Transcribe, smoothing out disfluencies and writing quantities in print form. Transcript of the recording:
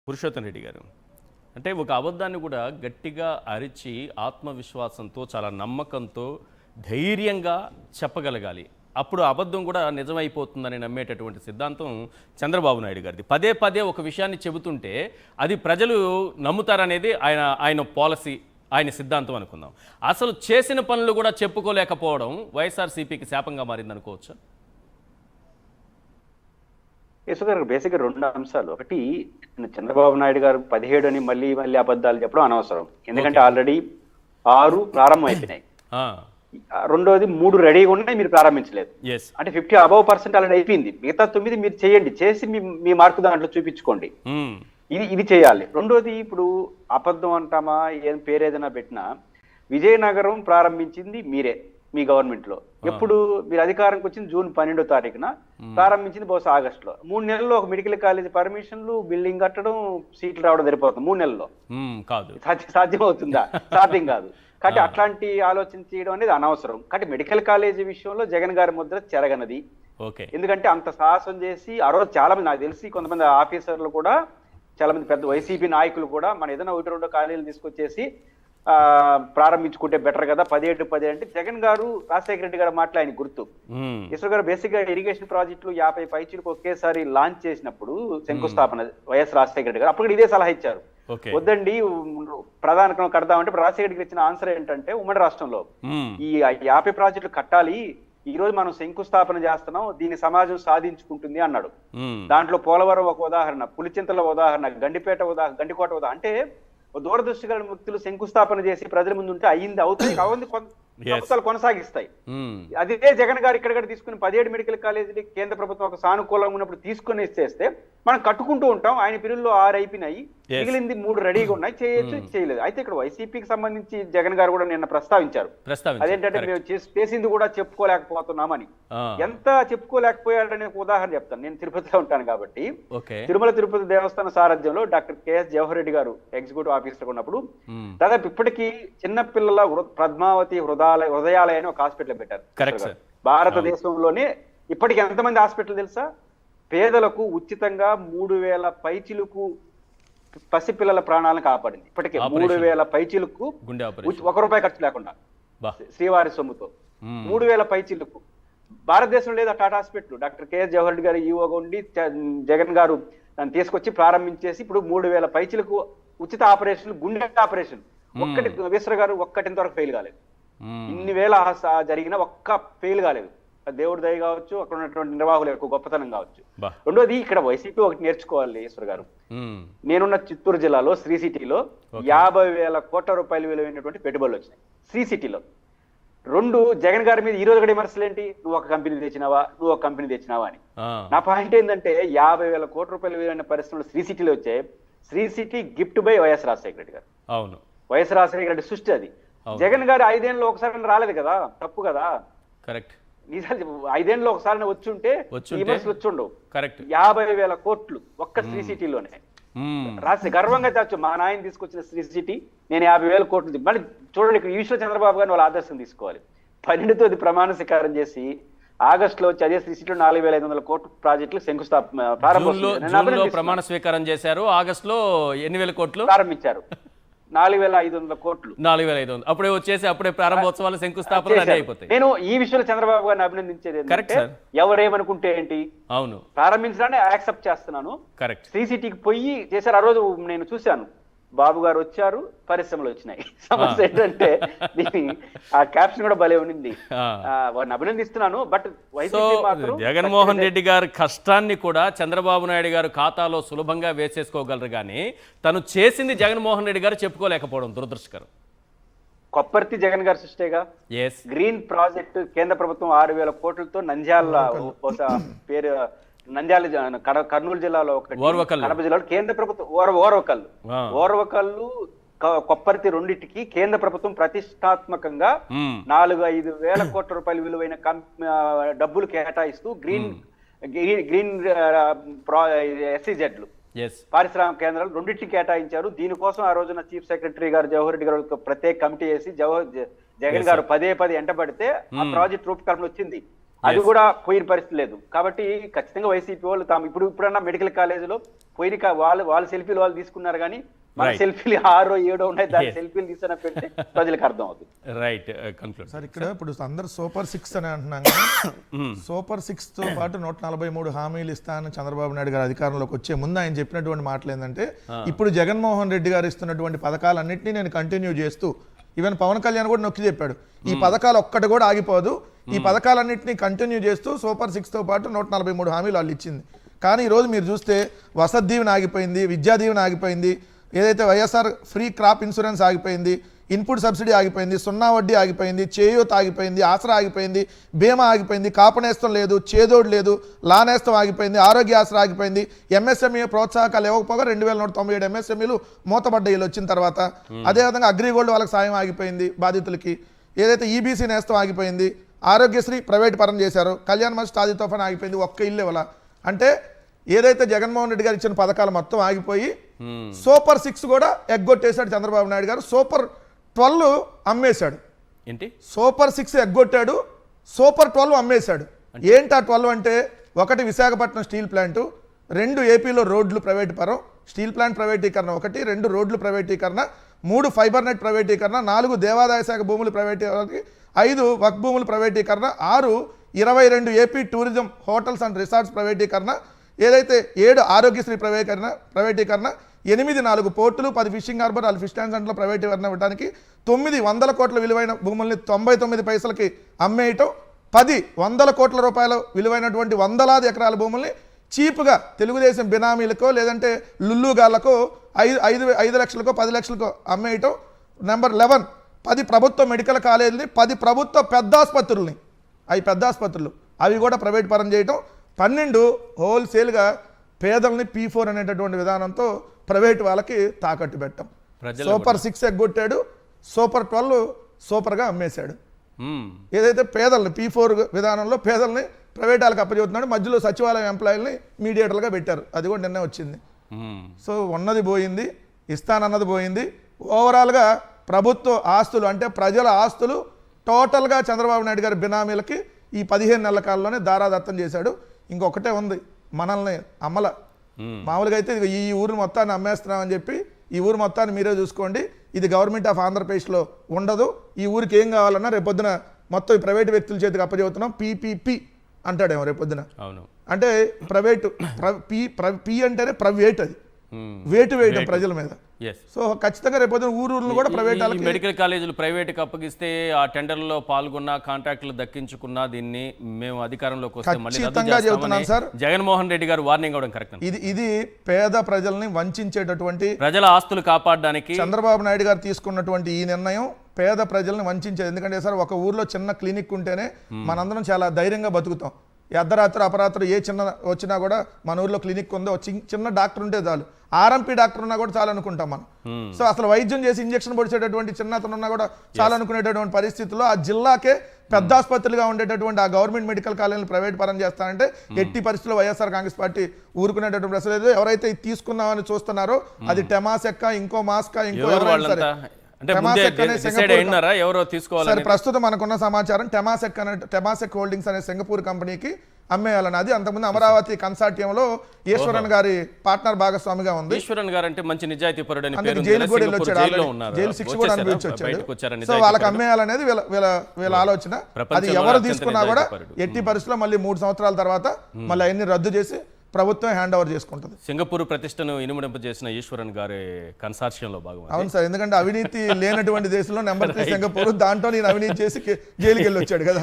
పురుషోత్తం రెడ్డి గారు అంటే ఒక అబద్ధాన్ని కూడా గట్టిగా అరిచి ఆత్మవిశ్వాసంతో చాలా నమ్మకంతో ధైర్యంగా చెప్పగలగాలి. అప్పుడు అబద్ధం కూడా నిజమైపోతుందని నమ్మేటటువంటి సిద్ధాంతం చంద్రబాబు నాయుడు గారిది. పదే పదే ఒక విషయాన్ని చెబుతుంటే అది ప్రజలు నమ్ముతారనేది ఆయన పాలసీ, ఆయన సిద్ధాంతం అనుకుందాం. అసలు చేసిన పనులు కూడా చెప్పుకోలేకపోవడం వైఎస్ఆర్సీపీకి శాపంగా మారిందనుకోవచ్చా? యశోద గారు బేసిక్గా రెండు అంశాలు. ఒకటి, చంద్రబాబు నాయుడు గారు 17 అని మళ్ళీ మళ్ళీ అబద్ధాలు చెప్పడం అనవసరం, ఎందుకంటే ఆల్రెడీ 6 ప్రారంభం అయిపోయినాయి. రెండోది 3 రెడీగా ఉన్నాయి, మీరు ప్రారంభించలేదు. అంటే 50% ఆల్రెడీ అయిపోయింది. మిగతా 9 మీరు చేయండి, చేసి మీ మార్కు దాంట్లో చూపించుకోండి. ఇది చేయాలి. రెండోది, ఇప్పుడు అబద్ధం అంటామా ఏం పేరు ఏదైనా పెట్టినా విజయనగరం ప్రారంభించింది మీరే, మీ గవర్నమెంట్ లో. ఎప్పుడు మీరు అధికారంకి వచ్చింది జూన్ 12వ తారీఖున, ప్రారంభించింది బహుశా ఆగస్టులో. 3 నెలల్లో ఒక మెడికల్ కాలేజ్ పర్మిషన్లు, బిల్డింగ్ కట్టడం, సీట్లు రావడం సరిపోతుంది 3 నెలల్లో. కాదు, సాధ్యం అవుతుందా? సాధ్యం కాదు. కాబట్టి అట్లాంటి ఆలోచన చేయడం అనేది అనవసరం. కాబట్టి మెడికల్ కాలేజీ విషయంలో జగన్ గారి ముద్ర చెరగనది. ఎందుకంటే అంత సాహసం చేసి ఆ రోజు చాలా మంది, నాకు తెలిసి కొంతమంది ఆఫీసర్లు కూడా, చాలా మంది పెద్ద వైసీపీ నాయకులు కూడా మన ఏదైనా 1-2 కాలేజీలు తీసుకొచ్చేసి ప్రారంభించుకుంటే బెటర్ కదా, 17 అంటే జగన్ గారు, రాజశేఖర రెడ్డి గారు మాటలు ఆయన గుర్తు. ఈశ్వర్ గారు బేసిక్ గా ఇరిగేషన్ ప్రాజెక్టులు 50 పైచీలకు ఒకేసారి లాంచ్ చేసినప్పుడు శంకుస్థాపన వైఎస్ రాజశేఖర రెడ్డి గారు అప్పుడు ఇదే సలహా ఇచ్చారు. వద్దండి ప్రధాన కడదామంటే రాజశేఖర రెడ్డికి ఇచ్చిన ఆన్సర్ ఏంటంటే, ఉమ్మడి రాష్ట్రంలో ఈ 50 ప్రాజెక్టులు కట్టాలి, ఈ రోజు మనం శంకుస్థాపన చేస్తున్నాం, దీన్ని సమాజం సాధించుకుంటుంది అన్నాడు. దాంట్లో పోలవరం ఒక ఉదాహరణ, పులిచింతల ఉదాహరణ, గండికోట ఉదాహరణ. అంటే దూరదృష్టి గల వ్యక్తులు శంకుస్థాపన చేసి ప్రజల ముందు ఉంటే అయ్యింది అవుతుంది ప్రభుత్వాలు కొనసాగిస్తాయి. అదే జగన్ గారు ఇక్కడ తీసుకుని 17 మెడికల్ కాలేజీలు కేంద్ర ప్రభుత్వం ఒక సానుకూలంగా ఉన్నప్పుడు తీసుకుని చేస్తే మనం కట్టుకుంటూ ఉంటాం. ఆయన పీరియడ్లో 6 అయిపోయినాయి, మిగిలింది 3 రెడీగా ఉన్నాయి, చేయొచ్చు, చేయలేదు. అయితే ఇక్కడ వైసీపీకి సంబంధించి జగన్ గారు కూడా నిన్న ప్రస్తావించారు, అదేంటంటే మేము చేసింది కూడా చెప్పుకోలేకపోతున్నామని. ఎంత చెప్పుకోలేకపోయాడనే ఒక ఉదాహరణ చెప్తాను. నేను తిరుపతిలో ఉంటాను కాబట్టి, తిరుమల తిరుపతి దేవస్థాన సారథ్యంలో డాక్టర్ కెఎస్ జవహర్ రెడ్డి గారు ఎగ్జిక్యూటివ్ ఆఫీసర్ ఉన్నప్పుడు దాదాపు ఇప్పటికీ చిన్నపిల్లల పద్మావతి హృదయాలయ అని ఒక హాస్పిటల్ పెట్టారు. భారతదేశంలోనే ఇప్పటికి ఎంతమంది హాస్పిటల్ తెలుసా? పేదలకు ఉచితంగా 3000 పైచిలకు పసిపిల్లల ప్రాణాలను కాపాడింది. ఇప్పటికే 3000 పైచిలకు ₹1 ఖర్చు లేకుండా శ్రీవారి సొమ్ముతో 3000 పైచిలకు. భారతదేశంలో లేదా Tata hospital doctor K S Jawahar Reddy గారు ఈవోగా ఉండి జగన్ గారు దాన్ని తీసుకొచ్చి ప్రారంభించేసి ఇప్పుడు 3000 పైచిలకు ఉచిత ఆపరేషన్, గుండె ఆపరేషన్ ఒక్కటి విశ్వ గారు ఇంతవరకు ఫెయిల్ కాలేదు. ఇన్ని వేల జరిగిన ఒక్క ఫెయిల్ కాలేదు. దేవుడి దయ కావచ్చు, అక్కడ ఉన్నటువంటి నిర్వాహకుల యొక్క గొప్పతనం కావచ్చు. రెండోది, ఇక్కడ వైసీపీ ఒకటి నేర్చుకోవాలి ఈశ్వర్ గారు. నేనున్న చిత్తూరు జిల్లాలో శ్రీ సిటీలో 50,000 కోట్ల రూపాయలు విలువైనటువంటి పెట్టుబడులు వచ్చినాయి శ్రీ సిటీలో. 2, జగన్ గారి మీద ఈ రోజు కూడా విమర్శలు ఏంటి? నువ్వు ఒక కంపెనీ తెచ్చినావా అని. నా పాయింట్ ఏంటంటే 50,000 కోట్ల రూపాయలు విలువైన పరిశ్రమలు శ్రీ సిటీలో వచ్చాయి. Sri City gift by Y S Rajasekhara Reddy గారు. అవును, వైఎస్ రాజశేఖర రెడ్డి సృష్టి అది. జగన్ గారు 5 ఏళ్ళలో ఒకసారి రాలేదు కదా, తప్పు కదా. కరెక్ట్. నిజాలు 5 ఏళ్ళలో ఒకసారి వచ్చి ఉంటే విమర్శలు వచ్చి ఉండవు. కరెక్ట్. 50,000 కోట్లు ఒక్క శ్రీ సిటీలోనే. రాసి గర్వంగా చెప్పచ్చు, మా నాయన తీసుకొచ్చిన శ్రీ సిటీ, నేను 50,000 కోట్లు. మళ్ళీ చూడండి, ఇక్కడ ఈ విషయంలో చంద్రబాబు గారిని వాళ్ళ ఆదర్శం తీసుకోవాలి. 12తో అది ప్రమాణ స్వీకారం చేసి ఆగస్టులో వచ్చి అదే శ్రీ సిటీలో 4,500 కోట్ల ప్రాజెక్టులు శంకుస్థాపన ప్రమాణ స్వీకారం చేశారు. ఆగస్టులో ఎన్ని వేల కోట్లు ప్రారంభించారు? 4,500 కోట్లు. 4,500 అప్పుడే వచ్చేసి అప్పుడే ప్రారంభోత్సవాలు, శంకుస్థాపన అయిపోతాయి. నేను ఈ విషయంలో చంద్రబాబు గారిని అభినందించేది, ఎవరేమనుకుంటే ఏంటి, అవును, ప్రారంభించడాన్ని యాక్సెప్ట్ చేస్తున్నాను. కరెక్ట్. శ్రీ సిటీకి పోయి చేశారు. ఆ రోజు నేను చూశాను, బాబు గారు వచ్చారు, పరిశ్రమలు వచ్చినాయి. సమస్య ఏంటంటే ఆ క్యాప్షన్ కూడా భలే ఉండింది. వాడిని అభినందిస్తున్నాను. బట్ జగన్మోహన్ రెడ్డి గారి కష్టాన్ని కూడా చంద్రబాబు నాయుడు గారు ఖాతాలో సులభంగా వేసేసుకోగలరు, కానీ తను చేసింది జగన్మోహన్ రెడ్డి గారు చెప్పుకోలేకపోవడం దురదృష్టకరం. కొప్పర్తి జగన్ గారి సృష్టిగా గ్రీన్ ప్రాజెక్టు కేంద్ర ప్రభుత్వం 6,000 కోట్లతో నంద్యాల పేరు, నంద్యాల కర్నూలు జిల్లాలో ఒకటి, కడప జిల్లాలో కేంద్ర ప్రభుత్వం ఓర్వకల్లు కొప్పర్తి రెండింటికి కేంద్ర ప్రభుత్వం ప్రతిష్టాత్మకంగా 4-5 వేల కోట్ల రూపాయలు విలువైన డబ్బులు కేటాయిస్తూ గ్రీన్ SEZలు పారిశ్రామిక కేంద్రాలు రెండింటికి కేటాయించారు. దీనికోసం ఆ రోజున చీఫ్ సెక్రటరీ గారు జవహర్ రెడ్డి గారు ప్రత్యేక కమిటీ వేసి జగన్ గారు పదే ఎంటబడితే ఆ ప్రాజెక్ట్ రూపకల్పన వచ్చింది. అది కూడా పోయిన పరిస్థితి లేదు. కాబట్టి ఖచ్చితంగా వైసీపీ వాళ్ళు తాము ఇప్పుడన్నా మెడికల్ కాలేజీలో పోయిన వాళ్ళు సెల్ఫీలు వాళ్ళు తీసుకున్నారు, కానీ మన సెల్ఫీలు 6 7 ఉన్నాయి, దాని సెల్ఫీలు తీసుకున్న పెడితే ప్రజలకు అర్థం అవుతుంది. Right, conclude sir. ఇక్కడ ఇప్పుడు అందరు సూపర్ 6 అని అంటున్నాం కదా, సూపర్ 6 తో పాటు 143 హామీలు ఇస్తానని చంద్రబాబు నాయుడు గారు అధికారంలోకి వచ్చే ముందు ఆయన చెప్పినటువంటి మాటలు ఏంటంటే, ఇప్పుడు జగన్మోహన్ రెడ్డి గారు ఇస్తున్నటువంటి పథకాలన్నింటినీ నేను కంటిన్యూ చేస్తూ, ఈవెన్ పవన్ కళ్యాణ్ కూడా నొక్కి చెప్పాడు, ఈ పథకాలు ఒక్కటి కూడా ఆగిపోదు, ఈ పథకాలన్నింటినీ కంటిన్యూ చేస్తూ సూపర్ 6 తో పాటు 143 హామీలు వాళ్ళు ఇచ్చింది. కానీ ఈరోజు మీరు చూస్తే వసతి దీవెన ఆగిపోయింది, విద్యా దీవెన ఆగిపోయింది, ఏదైతే వైఎస్ఆర్ ఫ్రీ క్రాప్ ఇన్సూరెన్స్ ఆగిపోయింది, ఇన్పుట్ సబ్సిడీ ఆగిపోయింది, సున్నా వడ్డీ ఆగిపోయింది, చేయూత ఆగిపోయింది, ఆసరా ఆగిపోయింది, బీమా ఆగిపోయింది, కాపనేస్తం లేదు, చేదోడు లేదు, లానేస్తం ఆగిపోయింది, ఆరోగ్య ఆసరా ఆగిపోయింది, ఎంఎస్ఎంఈ ప్రోత్సాహకాలు ఇవ్వకపోగా 2197 ఎంఎస్ఎంఈలు మూతపడ్డాయి వచ్చిన తర్వాత. అదేవిధంగా అగ్రిగోల్డ్ వాళ్ళకి సాయం ఆగిపోయింది బాధితులకి, ఏదైతే ఈబీసీ నేస్తం ఆగిపోయింది, ఆరోగ్యశ్రీ ప్రైవేట్ పరం చేశారు, కళ్యాణ్ మంచి తాజీ తోఫాన్ ఆగిపోయింది, ఒక్క ఇల్లు ఇవ్వాల. అంటే ఏదైతే జగన్మోహన్ రెడ్డి గారు ఇచ్చిన పథకాలు మొత్తం ఆగిపోయి సూపర్ 6 కూడా ఎగ్గొట్టేశాడు చంద్రబాబు నాయుడు గారు. సూపర్ 12 అమ్మేశాడు. ఏంటి సూపర్ 6 ఎగ్గొట్టాడు, సూపర్ 12 అమ్మేశాడు. ఏంటి ఆ 12 అంటే, 1 విశాఖపట్నం స్టీల్ ప్లాంటు, 2 ఏపీలో రోడ్లు ప్రైవేట్ పరం, స్టీల్ ప్లాంట్ ప్రైవేటీకరణ 1, 2 రోడ్లు ప్రైవేటీకరణ, 3 ఫైబర్ నెట్ ప్రైవేటీకరణ, 4 దేవాదాయ శాఖ భూములు ప్రైవేటీకరణ, 5 వక్ భూములు ప్రైవేటీకరణ, 6 22 AP tourism hotels and resorts ప్రైవేటీకరణ, ఏదైతే 7 ఆరోగ్యశ్రీ ప్రైవేటీకరణ, 8 4 పోర్టులు, 10 ఫిషింగ్ హార్బర్, 4 ఫిష్ ట్యాంక్స్ అంట్లో ప్రైవేటీకరణ ఇవ్వడానికి, 9 100 కోట్ల విలువైన భూముల్ని 99 పైసలకి అమ్మేయటం, 10 100 కోట్ల రూపాయల విలువైనటువంటి వందలాది ఎకరాల భూముల్ని చీప్గా తెలుగుదేశం బినామీలకో లేదంటే లుల్లుగాళ్లకో 5 లక్షలకో 10 లక్షలకో అమ్మేయటం. నెంబర్ 11, 10 ప్రభుత్వ మెడికల్ కాలేజీని, 10 ప్రభుత్వ పెద్ద ఆసుపత్రుల్ని, అవి పెద్ద ఆసుపత్రులు అవి కూడా ప్రైవేట్ పరం చేయటం. 12 హోల్సేల్గా పేదల్ని P4 అనేటటువంటి విధానంతో ప్రైవేట్ వాళ్ళకి తాకట్టు పెట్టడం. సూపర్ 6 ఎగ్గొట్టాడు, సూపర్ 12 సూపర్గా అమ్మేశాడు. ఏదైతే పేదల్ని P4 విధానంలో పేదల్ని ప్రైవేట్ వాళ్ళకి అప్పచెబుతున్నాడు, మధ్యలో సచివాలయం ఎంప్లాయీలని మీడియేటర్గా పెట్టారు, అది కూడా నిన్నే వచ్చింది. సో ఉన్నది పోయింది, ఇస్తానన్నది పోయింది. ఓవరాల్గా ప్రభుత్వ ఆస్తులు అంటే ప్రజల ఆస్తులు టోటల్గా చంద్రబాబు నాయుడు గారి బినామీలకి ఈ 15 నెలల కాలంలోనే దారాదత్తం చేశాడు. ఇంకొకటే ఉంది, మనల్ని అమ్మల మామూలుగా అయితే ఈ ఊరిని మొత్తాన్ని అమ్మేస్తున్నామని చెప్పి, ఈ ఊరు మొత్తాన్ని మీరే చూసుకోండి, ఇది గవర్నమెంట్ ఆఫ్ ఆంధ్రప్రదేశ్లో ఉండదు, ఈ ఊరికి ఏం కావాలన్నా రేపొద్దున మొత్తం ఈ ప్రైవేట్ వ్యక్తుల చేతికి అప్పచెబుతున్నాం, PPP అంటాడేమో రేపొద్దున. అంటే ప్రైవేటు పి అంటేనే ప్రైవేట్, అది వేటు వేయడం ప్రజల మీద. సో ఖచ్చితంగా రేపొద్దున ఊరూరులు కూడా ప్రైవేట్ మెడికల్ కాలేజీలు ప్రైవేట్కి అప్పగిస్తే ఆ టెండర్లో పాల్గొన్న కాంట్రాక్టులు దక్కించుకున్నా దీన్ని మేము అధికారంలోకి వస్తే మళ్ళీ చెబుతున్నాను సార్. జగన్మోహన్ రెడ్డి గారు వార్నింగ్ ఇవ్వడం కరెక్ట్. ఇది పేద ప్రజల్ని వంచేటటువంటి, ప్రజల ఆస్తులు కాపాడడానికి చంద్రబాబు నాయుడు గారు తీసుకున్నటువంటి ఈ నిర్ణయం పేద ప్రజల్ని వంచేది. ఎందుకంటే సార్, ఒక ఊర్లో చిన్న క్లినిక్ ఉంటేనే మనందరం చాలా ధైర్యంగా బతుకుతాం. అర్ధరాత్రి అపరాత్రి ఏ చిన్న వచ్చినా కూడా మన ఊర్లో క్లినిక్ ఉందో, చిన్న డాక్టర్ ఉంటే చాలు, ఆర్ఎంపీ డాక్టర్ ఉన్నా కూడా చాలు అనుకుంటాం మనం. సో అసలు వైద్యం చేసి ఇంజక్షన్ పొడిచేటటువంటి చిన్న అతను ఉన్నా కూడా చాలు అనుకునేటటువంటి పరిస్థితుల్లో ఆ జిల్లాకే పెద్ద ఆసుపత్రులుగా ఉండేటటువంటి ఆ గవర్నమెంట్ మెడికల్ కాలేజీలు ప్రైవేట్ పరం చేస్తానంటే ఎట్టి పరిస్థితుల్లో వైఎస్ఆర్ కాంగ్రెస్ పార్టీ ఊరుకునేటటువంటి ప్రశ్న లేదు. ఎవరైతే చూసుకుందామని చూస్తున్నారో అది టెమాసెక్క, ఇంకో మాస్కా, ఇంకో ఎవరైనా సరే, ప్రస్తుతం మనకున్న సమాచారం టెమాసెక్ హోల్డింగ్స్ అనే సింగపూర్ కంపెనీకి అమ్మేయాలని. అది అంతకుముందు అమరావతి కన్సార్టియంలో ఈశ్వరన్ గారి పార్ట్నర్ భాగస్వామిగా ఉంది. ఈశ్వరన్ గారు అంటే మంచి నిజాయితీ పరుడు అని పేరు, జైలు కూడా వెళ్ళొచ్చాడు, జైలు శిక్ష కూడా అనుభవించి వచ్చాడు. సో వాళ్ళకి అమ్మేయాలనేది వీళ్ళ ఆలోచన. అది ఎవరు తీసుకున్నా కూడా ఎట్టి పరిస్థితుల్లో మళ్ళీ 3 సంవత్సరాల తర్వాత మళ్ళీ అవన్నీ రద్దు చేసి ప్రభుత్వం హ్యాండ్ ఓవర్ చేసుకుంటుంది. సింగపూర్ ప్రతిష్టను ఇనుమడింప చేసిన ఈశ్వరన్ గారి కన్సార్షియంలో భాగం. అవును సార్, ఎందుకంటే అవినీతి లేనటువంటి దేశంలో నెంబర్ 3 సింగపూర్, దాంట్లో నేను అవినీతి చేసి జైలుకి వెళ్ళి వచ్చాడు కదా.